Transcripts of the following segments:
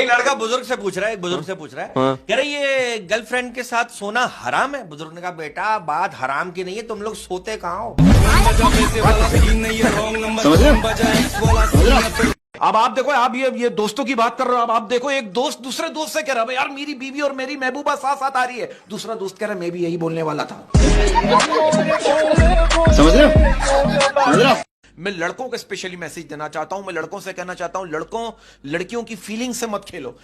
एक लड़का बुजुर्ग से पूछ रहा है, कह रहा है ये गर्लफ्रेंड के साथ सोना हराम है? बुजुर्ग ने कहा बेटा बात हराम की नहीं है, तुम लोग सोते कहाँ हो? समझ रहे हो? अब आप देखो, आप ये दोस्तों की बात कर रहे हो। अब आप देखो, एक दोस्त दूसरे दोस्त से कह रहा है यार मेरी बीवी और मेरी महबूबा साथ साथ आ रही है। दूसरा दोस्त कह रहा है मैं भी यही बोलने वाला था। समझ रहे हो? मैं लड़कों को स्पेशली मैसेज देना चाहता हूं, मैं लड़कों से कहना चाहता हूं, लड़कों लड़कियों की फीलिंग से मत खेलो।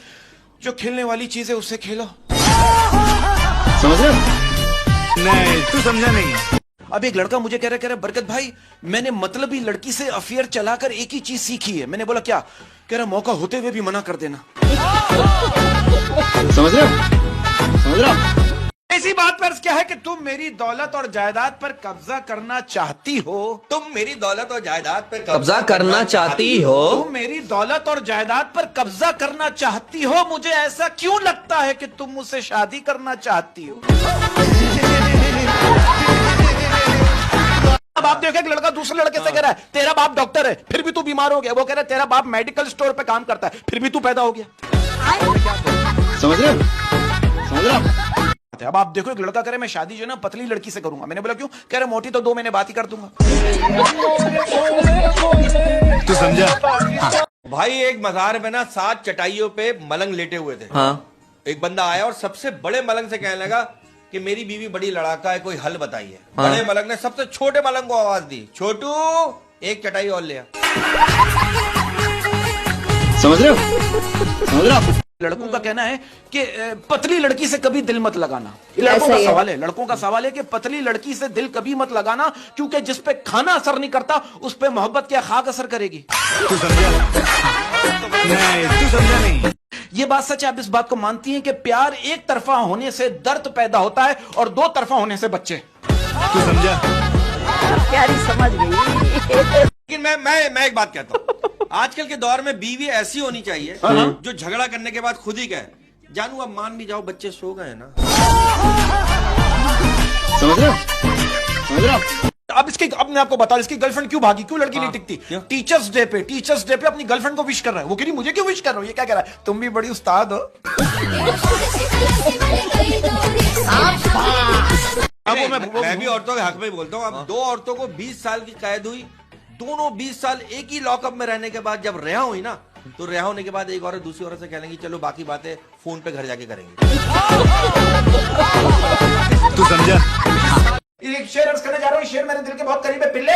जो खेलने वाली चीज है उससे खेलो। समझ रहे हो? नहीं तू समझा नहीं। अब एक लड़का मुझे कह रहा बरकत भाई मैंने मतलबी लड़की से अफेयर चलाकर एक ही चीज सीखी है। मैंने बोला क्या? कह रहा मौका होते हुए भी मना कर देना। समझ रहे हो? ऐसी बात पर क्या है कि तुम मेरी दौलत और जायदाद पर कब्जा करना चाहती हो। तुम मेरी दौलत और जायदाद पर कब्जा करना चाहती हो। तुम मेरी दौलत और जायदाद पर कब्जा करना चाहती हो। मुझे ऐसा क्यों लगता है कि तुम मुझसे शादी करना चाहती हो। अब आप देखो, एक लड़का दूसरे लड़के से कह रहा है तेरा बाप डॉक्टर है फिर भी तू बीमार हो गया। वो कह रहा है तेरा बाप मेडिकल स्टोर पे काम करता है फिर भी तू पैदा हो गया। समझ रहे हो? अब आप देखो, एक लड़का करे मैं शादी जो है ना पतली लड़की से करूंगा। मैंने बोला क्यों? कह रहा मोटी तो 2 महीने बात ही कर दूंगा। तू समझा? भाई एक मजार में ना 7 चटाइयों पे मलंग लेटे हुए थे। हाँ। एक बंदा आया और सबसे बड़े मलंग से कहने लगा कि मेरी बीवी बड़ी लड़ाका है, कोई हल बताइए। हाँ। बड़े मलंग ने सबसे छोटे मलंग को आवाज दी, छोटू एक चटाई और ले आ। समझ रहे हो? लड़कों का कहना है कि पतली लड़की से कभी दिल मत लगाना। लड़कों का सवाल है, लड़कों का सवाल है कि पतली लड़की से दिल कभी मत लगाना, क्योंकि जिस पे खाना असर नहीं करता उस पे मोहब्बत क्या खाक असर करेगी। तू समझा? नहीं तू समझा नहीं। ये बात सच है। आप इस बात को मानती हैं कि प्यार एक तरफा होने से दर्द पैदा होता है और 2 तरफा होने से बच्चे। तू समझा? प्यारी समझ गई। लेकिन मैं एक बात कहता हूँ, आजकल के दौर में बीवी ऐसी होनी चाहिए जो झगड़ा करने के बाद खुद ही कहे जानू अब मान भी जाओ बच्चे सो गए ना। समझ रहे हो? अब मैं आपको बता, इसकी गर्लफ्रेंड क्यों भागी, क्यों लड़की नहीं टिकती? टीचर्स डे पे अपनी गर्लफ्रेंड को विश कर रहा है। वो कह रही मुझे क्यों विश कर रहा हूं? ये क्या कह रहा है? तुम भी बड़ी उस्ताद हो। मैं भी औरतों के हक में बोलता हूँ। अब 2 औरतों को 20 साल की कैद हुई, दोनों 20 साल एक ही लॉकअप में रहने के बाद जब रिहा हुई ना, तो रिहा होने के बाद एक औरत दूसरी औरत से कह लेंगी चलो बाकी बातें फोन पे घर जाके करेंगे। तू समझा? एक शेर अर्ज करने जा रहा हूँ, शेर मेरे दिल के बहुत करीब है। पिल्ले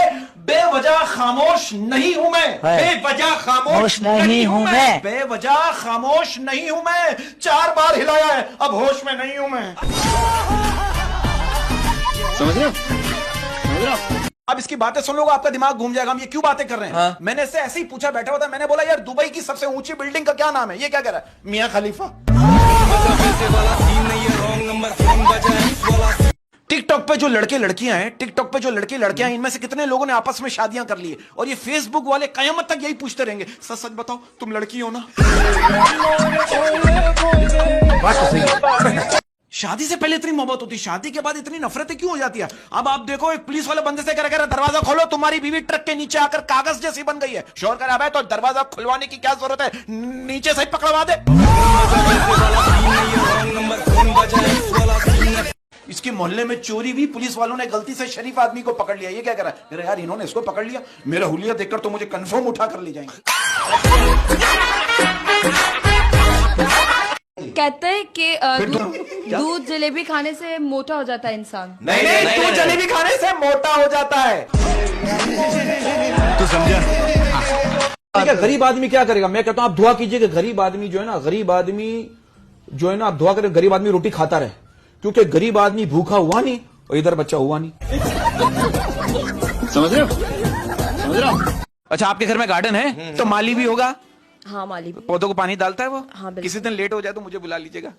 बेवजह खामोश नहीं हूं मैं, बेवजह खामोश नहीं हूं मैं, बेवजह खामोश नहीं हूं मैं। 4 बार हिलाया है, अब होश में नहीं हूं मैं। समझ रहे हो? अब इसकी बातें सुन लोगे आपका दिमाग घूम जाएगा। हम ये क्यों बातें कर रहे हैं? हाँ। मैंने इससे ऐसे ही पूछा, बैठा हुआ था, मैंने बोला यार दुबई की सबसे ऊंची बिल्डिंग का क्या नाम है? ये क्या कह रहा है? मियां खलीफा। टिकटॉक पे जो लड़के लड़कियां हैं, इनमें से कितने लोगों ने आपस में शादियां कर ली है? और ये फेसबुक वाले कयामत तक यही पूछते रहेंगे, सच सच बताओ तुम लड़की हो ना? बात तो सही है। शादी से पहले इतनी मोहब्बत होती, शादी के बाद इतनी नफरतें क्यों हो जाती है? अब आप देखो, एक पुलिस वाले बंदे से कह रहा दरवाजा खोलो, तुम्हारी बीवी ट्रक के नीचे आकर कागज जैसी बन गई है। शोर कर रहा है तो दरवाजा खुलवाने की क्या जरूरत है, नीचे से ही पकड़वा दे। इसके मोहल्ले में चोरी भी पुलिस वालों ने गलती से शरीफ आदमी को पकड़ लिया। ये क्या कर रहा है? अरे यार इन्होंने इसको पकड़ लिया, मेरा हुलिया देखकर तो मुझे कंफर्म उठा कर ले जाएंगे। कहते हैं कि दूध जलेबी खाने से मोटा हो जाता है इंसान। नहीं, दूध जलेबी खाने से मोटा हो जाता है। तू समझा? ठीक है, गरीब आदमी क्या करेगा? मैं कहता हूं आप दुआ कीजिए कि गरीब आदमी जो है ना, आप दुआ करें गरीब आदमी रोटी खाता रहे, क्योंकि गरीब आदमी भूखा हुआ नहीं और इधर बच्चा हुआ नहीं। समझ रहे हो? अच्छा, आपके घर में गार्डन है तो माली भी होगा? हाँ, माली भी। पौधों को पानी डालता है वो? हाँ, किसी दिन लेट हो जाए तो मुझे बुला लीजिएगा।